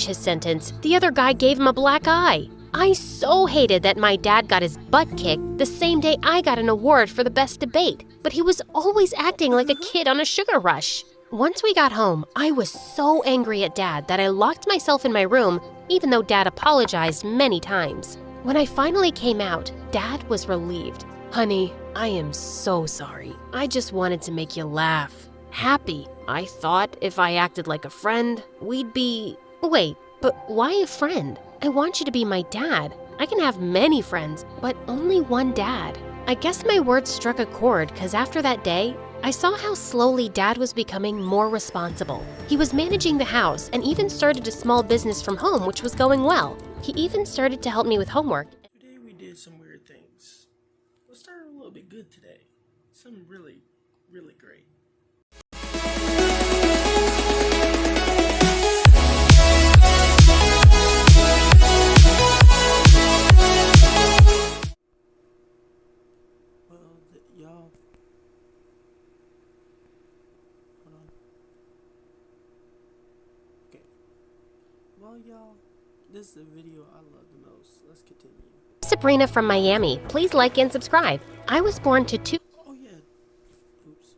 finish his sentence, the other guy gave him a black eye. I so hated that my dad got his butt kicked the same day I got an award for the best debate, but he was always acting like a kid on a sugar rush. Once we got home, I was so angry at Dad that I locked myself in my room, even though Dad apologized many times. When I finally came out, Dad was relieved. Honey, I am so sorry. I just wanted to make you laugh. Happy. I thought if I acted like a friend, we'd be… Wait, but why a friend? I want you to be my dad. I can have many friends, but only one dad. I guess my words struck a chord because after that day, I saw how slowly Dad was becoming more responsible. He was managing the house and even started a small business from home, which was going well. He even started to help me with homework. Today we did some weird things. Let's start a little bit good today. Something really, really great. Y'all, hold on. Okay. Well, y'all, this is the video I love the most. Let's continue. Sabrina from Miami. Please like and subscribe. I was born to two… Oh, yeah. Oops.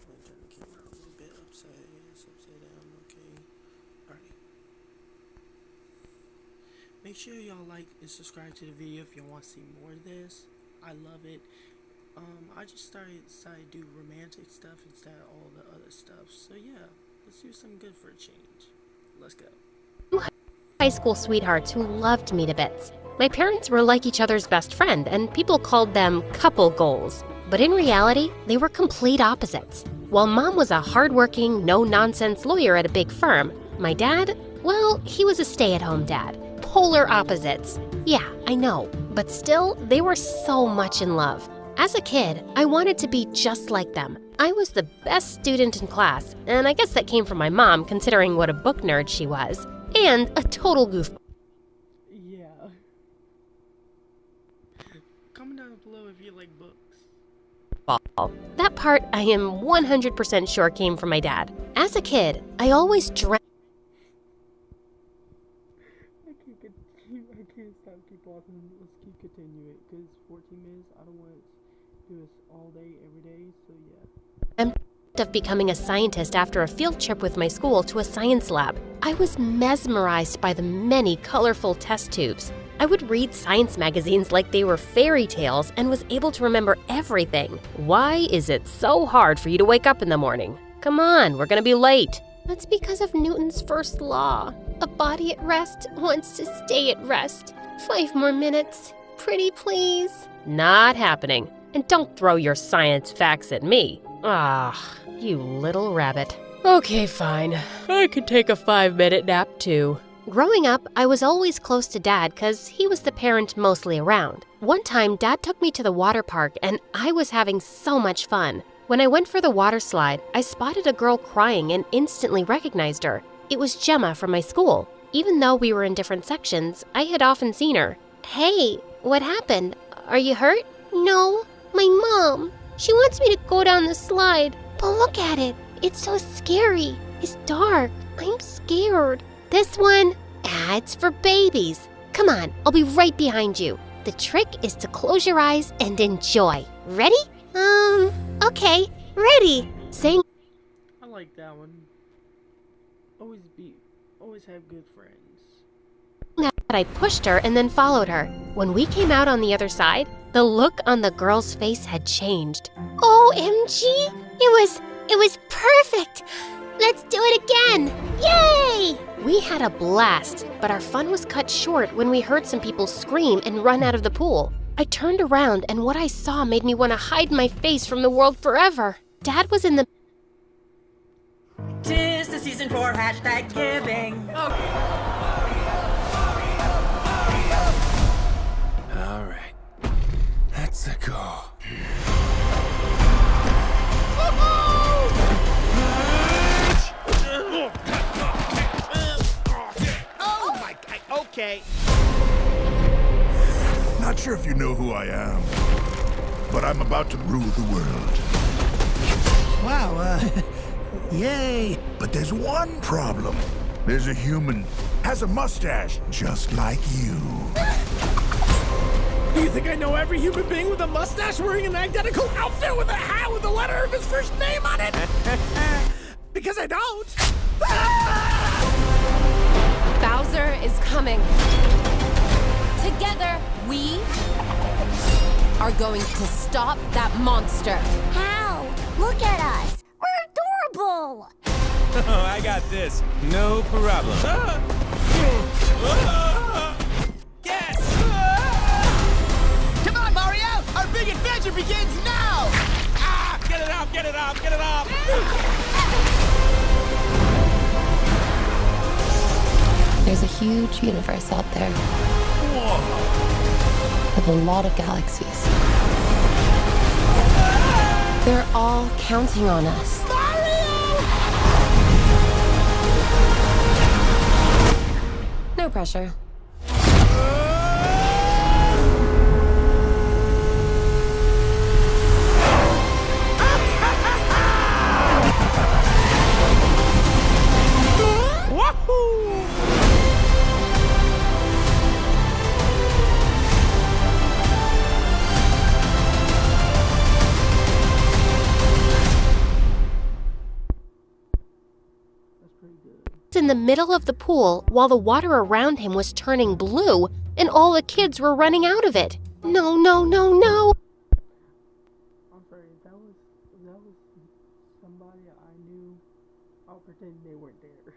Let me turn the camera a little bit upside down. Okay. Alright. Make sure y'all like and subscribe to the video if y'all want to see more of this. I love it. I just decided to do romantic stuff instead of all the other stuff. So yeah, let's do something good for a change. Let's go. high school sweethearts who loved me to bits. My parents were like each other's best friend, and people called them couple goals. But in reality, they were complete opposites. While Mom was a hardworking, no-nonsense lawyer at a big firm, my dad, well, he was a stay-at-home dad. Polar opposites. Yeah, I know, but still, they were so much in love. As a kid, I wanted to be just like them. I was the best student in class, and I guess that came from my mom, considering what a book nerd she was, and a total goofball. Yeah. Comment down below if you like books. That part I am 100% sure came from my dad. As a kid, I always dreamt… I can't stop keep walking. Let's keep continuing because 14 minutes. I don't want to do this all day, every day. So yeah. of becoming a scientist after a field trip with my school to a science lab. I was mesmerized by the many colorful test tubes. I would read science magazines like they were fairy tales and was able to remember everything. Why is it so hard for you to wake up in the morning? Come on, we're gonna be late. That's because of Newton's first law. A body at rest wants to stay at rest. 5 more minutes. Pretty please. Not happening. And don't throw your science facts at me. Ah, you little rabbit. Okay, fine. I could take a 5-minute nap too. Growing up, I was always close to Dad because he was the parent mostly around. One time, Dad took me to the water park and I was having so much fun. When I went for the water slide, I spotted a girl crying and instantly recognized her. It was Gemma from my school. Even though we were in different sections, I had often seen her. Hey, what happened? Are you hurt? No, my mom. She wants me to go down the slide. But look at it. It's so scary. It's dark. I'm scared. This one? It's for babies. Come on, I'll be right behind you. The trick is to close your eyes and enjoy. Ready? Okay, ready. Saying I like that one. Always have good friends. that, I pushed her and then followed her. When we came out on the other side, the look on the girl's face had changed. OMG! It was perfect! Let's do it again! Yay! We had a blast, but our fun was cut short when we heard some people scream and run out of the pool. I turned around and what I saw made me want to hide my face from the world forever. Dad was in the… Tis the season for hashtag giving. All right, let's go. Oh my god, okay. Not sure if you know who I am, but I'm about to rule the world. Wow, yay! But there's one problem. There's a human has a mustache just like you. Do you think I know every human being with a mustache wearing an identical outfit with a hat with the letter of his first name on it? Because I don't. Bowser is coming. Together, we are going to stop that monster. How? Look at us. We're adorable. Oh, I got this. No problem. Yes! Come on, Mario! Our big adventure begins now! Ah! Get it off! Get it off! Get it off! There's a huge universe out there with a lot of galaxies. They're all counting on us. No pressure. In the middle of the pool while the water around him was turning blue and all the kids were running out of it. No, no, no, no. I'm sorry, that was somebody I knew. I'll pretend they weren't there.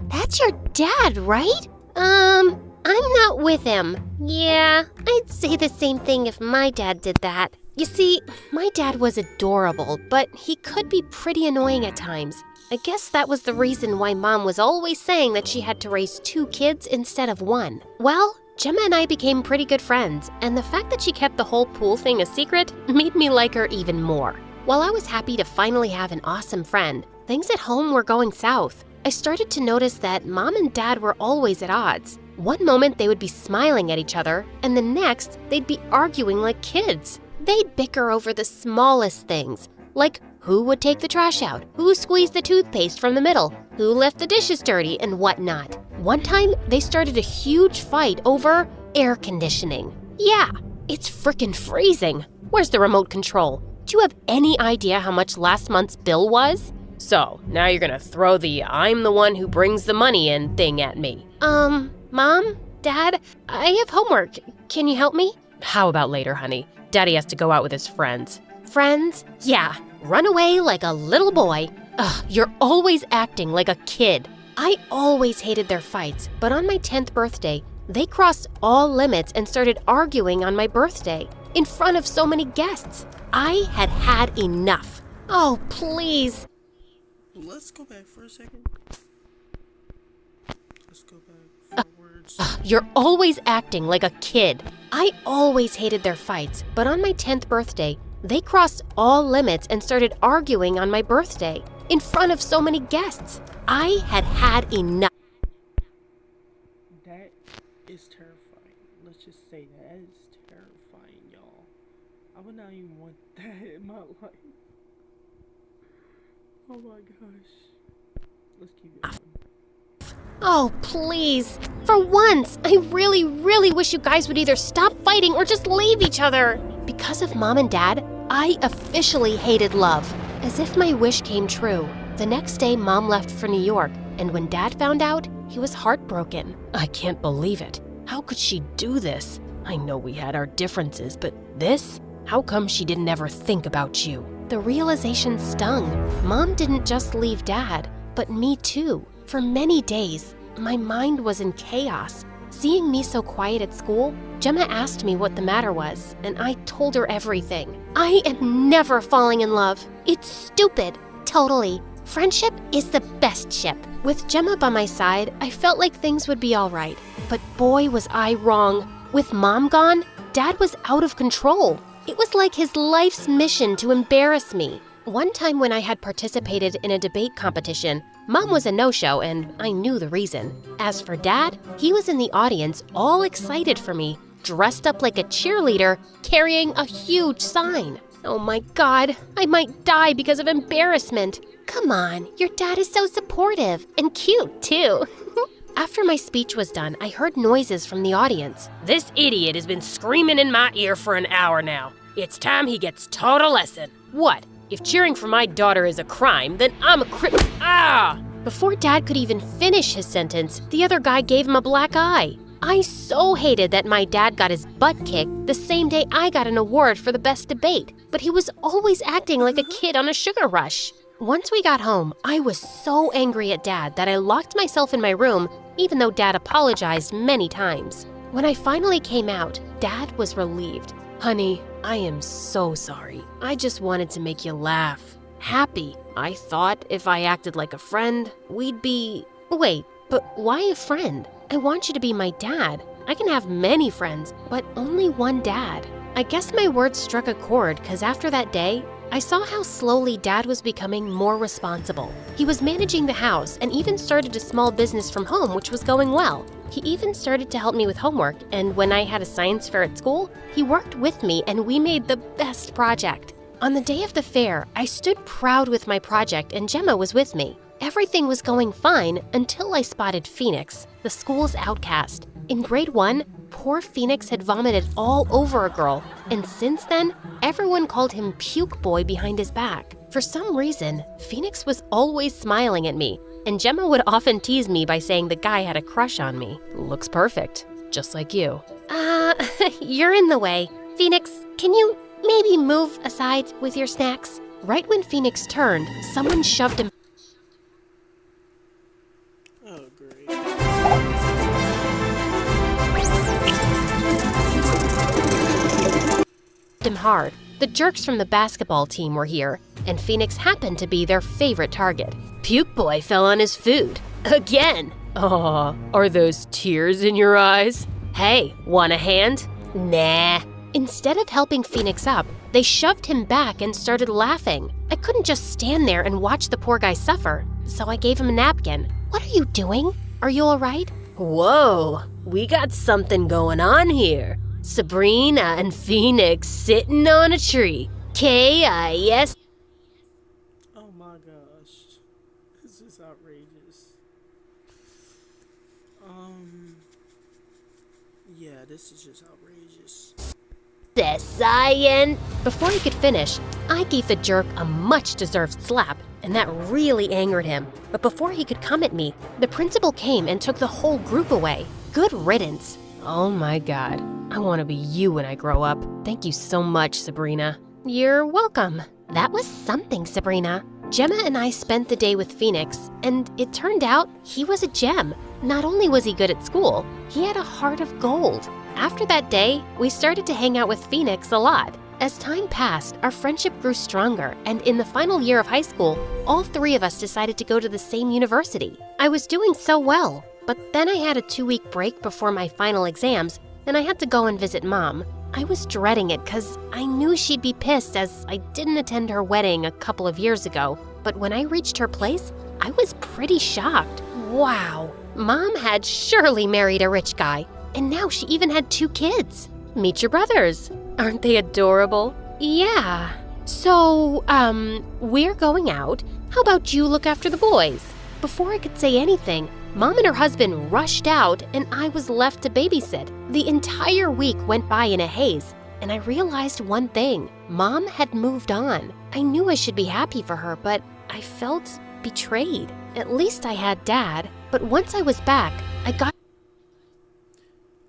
That's your dad, right? I'm not with him. Yeah, I'd say the same thing if my dad did that. You see, my dad was adorable, but he could be pretty annoying at times. I guess that was the reason why Mom was always saying that she had to raise 2 kids instead of 1. Well, Gemma and I became pretty good friends, and the fact that she kept the whole pool thing a secret made me like her even more. While I was happy to finally have an awesome friend, things at home were going south. I started to notice that Mom and Dad were always at odds. One moment they would be smiling at each other, and the next they'd be arguing like kids. They'd bicker over the smallest things, like who would take the trash out, who squeezed the toothpaste from the middle, who left the dishes dirty, and whatnot. One time, they started a huge fight over air conditioning. Yeah, it's frickin' freezing. Where's the remote control? Do you have any idea how much last month's bill was? So, now you're gonna throw the I'm the one who brings the money in thing at me. Mom? Dad? I have homework. Can you help me? How about later, honey? Daddy has to go out with his friends. Friends? Yeah. Run away like a little boy. Ugh, you're always acting like a kid. I always hated their fights, but on my 10th birthday, they crossed all limits and started arguing on my birthday in front of so many guests. I had had enough. Oh, please. Let's go back for a second. Let's go back forwards. You're always acting like a kid. I always hated their fights, but on my 10th birthday, they crossed all limits and started arguing on my birthday in front of so many guests. I had had enough. That is terrifying. Let's just say that is terrifying, y'all. I would not even want that in my life. Oh my gosh. Let's keep going. Oh, please. For once, I really, really wish you guys would either stop fighting or just leave each other. Because of Mom and Dad, I officially hated love. As if my wish came true. The next day, Mom left for New York, and when Dad found out, he was heartbroken. I can't believe it. How could she do this? I know we had our differences, but this? How come she didn't ever think about you? The realization stung. Mom didn't just leave Dad, but me too. For many days, my mind was in chaos. Seeing me so quiet at school, Gemma asked me what the matter was, and I told her everything. I am never falling in love. It's stupid. Totally. Friendship is the best ship. With Gemma by my side, I felt like things would be all right. But boy, was I wrong. With Mom gone, Dad was out of control. It was like his life's mission to embarrass me. One time when I had participated in a debate competition, Mom was a no-show and I knew the reason. As for Dad, he was in the audience all excited for me, dressed up like a cheerleader, carrying a huge sign. Oh my God, I might die because of embarrassment. Come on, your dad is so supportive and cute, too. After my speech was done, I heard noises from the audience. This idiot has been screaming in my ear for an hour now. It's time he gets taught a lesson. What? If cheering for my daughter is a crime, then I'm a Ah! Before Dad could even finish his sentence, the other guy gave him a black eye. I so hated that my dad got his butt kicked the same day I got an award for the best debate, but he was always acting like a kid on a sugar rush. Once we got home, I was so angry at Dad that I locked myself in my room, even though Dad apologized many times. When I finally came out, Dad was relieved. Honey, I am so sorry. I just wanted to make you laugh. Happy. I thought if I acted like a friend, we'd be... Wait, but why a friend? I want you to be my dad. I can have many friends, but only one dad. I guess my words struck a chord because after that day, I saw how slowly Dad was becoming more responsible. He was managing the house and even started a small business from home, which was going well. He even started to help me with homework, and when I had a science fair at school, he worked with me and we made the best project. On the day of the fair, I stood proud with my project and Gemma was with me. Everything was going fine until I spotted Phoenix, the school's outcast. In grade 1, poor Phoenix had vomited all over a girl, and since then, everyone called him Puke Boy behind his back. For some reason, Phoenix was always smiling at me, and Gemma would often tease me by saying the guy had a crush on me. Looks perfect, just like you. You're in the way. Phoenix, can you maybe move aside with your snacks? Right when Phoenix turned, someone shoved him Oh, great. hard. The jerks from the basketball team were here, and Phoenix happened to be their favorite target. Puke Boy fell on his food. Again! Aw, are those tears in your eyes? Hey, want a hand? Nah. Instead of helping Phoenix up, they shoved him back and started laughing. I couldn't just stand there and watch the poor guy suffer, so I gave him a napkin. What are you doing? Are you all right? Whoa, we got something going on here. Sabrina and Phoenix sitting on a tree. K-I-S. Oh my gosh. This is outrageous. Yeah, this is just outrageous. S-I-N. Before he could finish, I gave the jerk a much-deserved slap, and that really angered him. But before he could come at me, the principal came and took the whole group away. Good riddance. Oh my God, I want to be you when I grow up. Thank you so much, Sabrina. You're welcome. That was something, Sabrina. Gemma and I spent the day with Phoenix, and it turned out he was a gem. Not only was he good at school, he had a heart of gold. After that day, we started to hang out with Phoenix a lot. As time passed, our friendship grew stronger, and in the final year of high school, all three of us decided to go to the same university. I was doing so well, but then I had a 2-week break before my final exams, and I had to go and visit Mom. I was dreading it because I knew she'd be pissed as I didn't attend her wedding a couple of years ago. But when I reached her place, I was pretty shocked. Wow, Mom had surely married a rich guy, and now she even had 2 kids. Meet your brothers. Aren't they adorable? Yeah. So, we're going out. How about you look after the boys? Before I could say anything, Mom and her husband rushed out and I was left to babysit. The entire week went by in a haze, and I realized one thing. Mom had moved on. I knew I should be happy for her, but I felt betrayed. At least I had Dad, but once I was back, I got...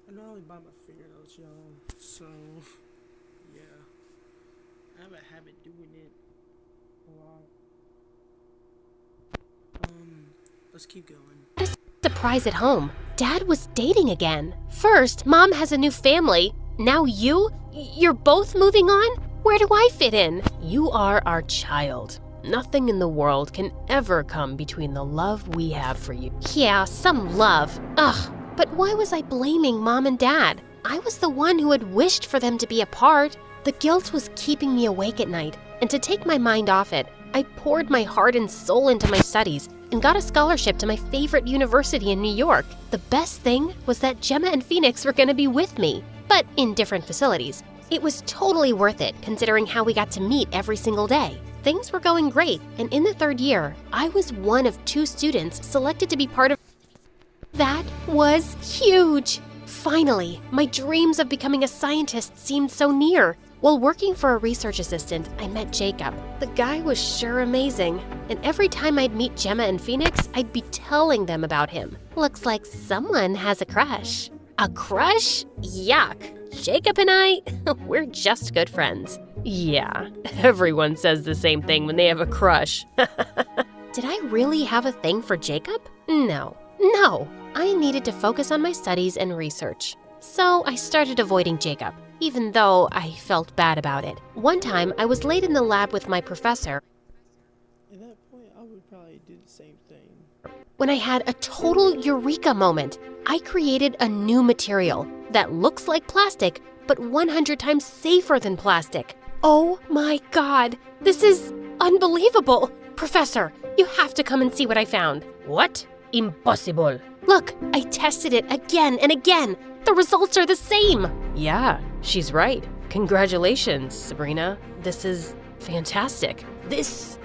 I normally bite my fingernails, y'all, so, yeah. I have a habit doing it a lot. Let's keep going. a surprise at home. Dad was dating again. First, Mom has a new family. Now you're both moving on? Where do I fit in? You are our child. Nothing in the world can ever come between the love we have for you. Yeah, some love. Ugh, but why was I blaming Mom and Dad? I was the one who had wished for them to be apart. The guilt was keeping me awake at night, and to take my mind off it, I poured my heart and soul into my studies and got a scholarship to my favorite university in New York. The best thing was that Gemma and Phoenix were going to be with me, but in different facilities. It was totally worth it considering how we got to meet every single day. Things were going great, and in the third year, I was one of 2 students selected to be part of. That was huge! Finally, my dreams of becoming a scientist seemed so near. While working for a research assistant, I met Jacob. The guy was sure amazing, and every time I'd meet Gemma and Phoenix, I'd be telling them about him. Looks like someone has a crush. A crush? Yuck. Jacob and I, we're just good friends. Yeah, everyone says the same thing when they have a crush. Did I really have a thing for Jacob? No. I needed to focus on my studies and research. So I started avoiding Jacob, even though I felt bad about it. One time, I was late in the lab with my professor. At that point, I would probably do the same thing. When I had a total eureka moment. I created a new material that looks like plastic, but 100 times safer than plastic. Oh my God, this is unbelievable. Professor, you have to come and see what I found. What? Impossible. Look, I tested it again and again. The results are the same. Yeah, she's right. Congratulations, Sabrina. This is fantastic. This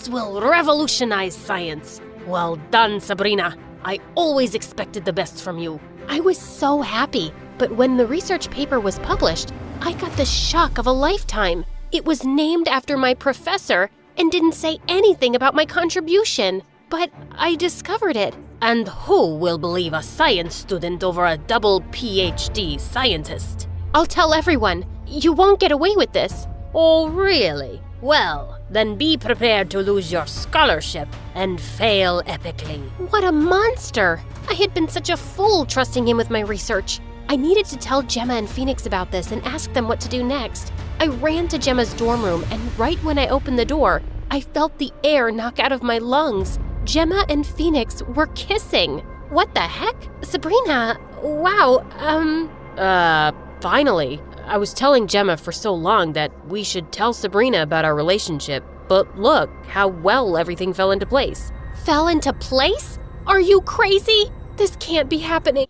will revolutionize science. Well done, Sabrina. I always expected the best from you. I was so happy, but when the research paper was published, I got the shock of a lifetime. It was named after my professor and didn't say anything about my contribution. But I discovered it. And who will believe a science student over a double PhD scientist? I'll tell everyone. You won't get away with this. Oh, really? Well, then be prepared to lose your scholarship and fail epically. What a monster! I had been such a fool trusting him with my research. I needed to tell Gemma and Phoenix about this and ask them what to do next. I ran to Gemma's dorm room, and right when I opened the door, I felt the air knock out of my lungs. Gemma and Phoenix were kissing. What the heck? Sabrina, wow, Finally. I was telling Gemma for so long that we should tell Sabrina about our relationship, but look how well everything fell into place. Fell into place? Are you crazy? This can't be happening.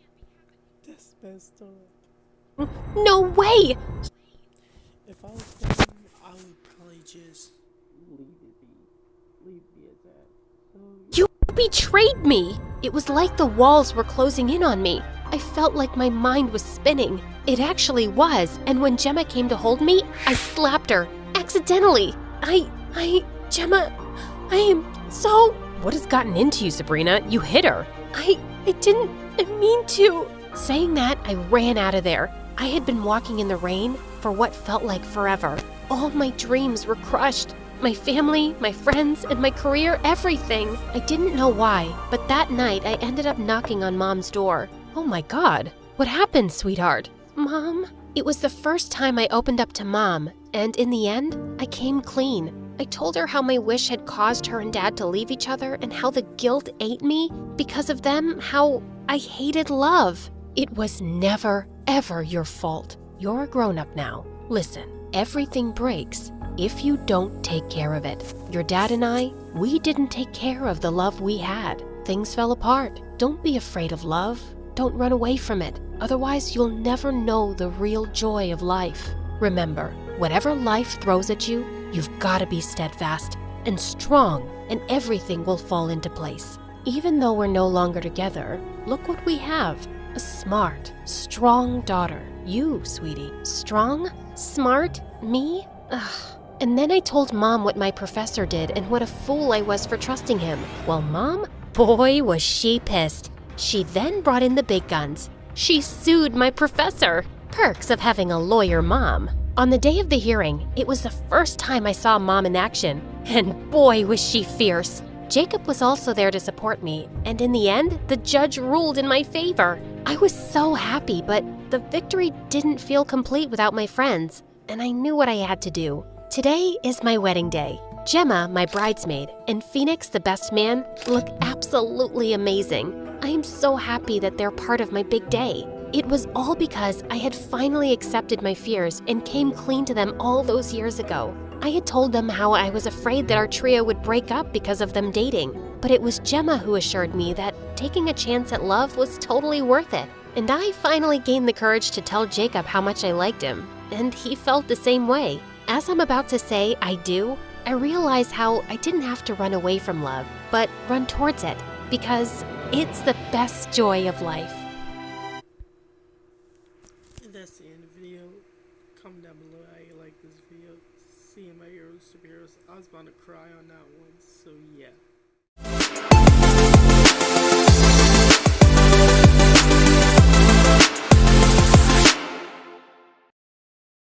That's messed up. No way! If I was them, I would probably just leave it at that. You betrayed me! It was like the walls were closing in on me. I felt like my mind was spinning. It actually was, and when Gemma came to hold me, I slapped her. Accidentally. Gemma, I am so... What has gotten into you, Sabrina? You hit her. I didn't mean to. Saying that, I ran out of there. I had been walking in the rain for what felt like forever. All my dreams were crushed. My family, my friends, and my career, everything. I didn't know why, but that night I ended up knocking on Mom's door. Oh my God. What happened, sweetheart? Mom? It was the first time I opened up to Mom, and in the end, I came clean. I told her how my wish had caused her and Dad to leave each other and how the guilt ate me. Because of them, how I hated love. It was never, ever your fault. You're a grown-up now. Listen, everything breaks if you don't take care of it. Your dad and I, we didn't take care of the love we had. Things fell apart. Don't be afraid of love. Don't run away from it. Otherwise, you'll never know the real joy of life. Remember, whatever life throws at you, you've got to be steadfast and strong, and everything will fall into place. Even though we're no longer together, look what we have. A smart, strong daughter. You, sweetie. Strong? Smart? Me? Ugh. And then I told Mom what my professor did and what a fool I was for trusting him. Well, Mom, boy, was she pissed. She then brought in the big guns. She sued my professor. Perks of having a lawyer mom. On the day of the hearing, it was the first time I saw Mom in action, and boy was she fierce. Jacob was also there to support me, and in the end, the judge ruled in my favor. I was so happy, but the victory didn't feel complete without my friends, and I knew what I had to do. Today is my wedding day. Gemma, my bridesmaid, and Phoenix, the best man, look absolutely amazing. I am so happy that they're part of my big day. It was all because I had finally accepted my fears and came clean to them all those years ago. I had told them how I was afraid that our trio would break up because of them dating, but it was Gemma who assured me that taking a chance at love was totally worth it. And I finally gained the courage to tell Jacob how much I liked him, and he felt the same way. As I'm about to say I do, I I realize how I didn't have to run away from love, but run towards it, because it's the best joy of life. And that's the end of the video. Comment down below how you like this video. See my heroes, superheroes. I was about to cry on that one, so yeah.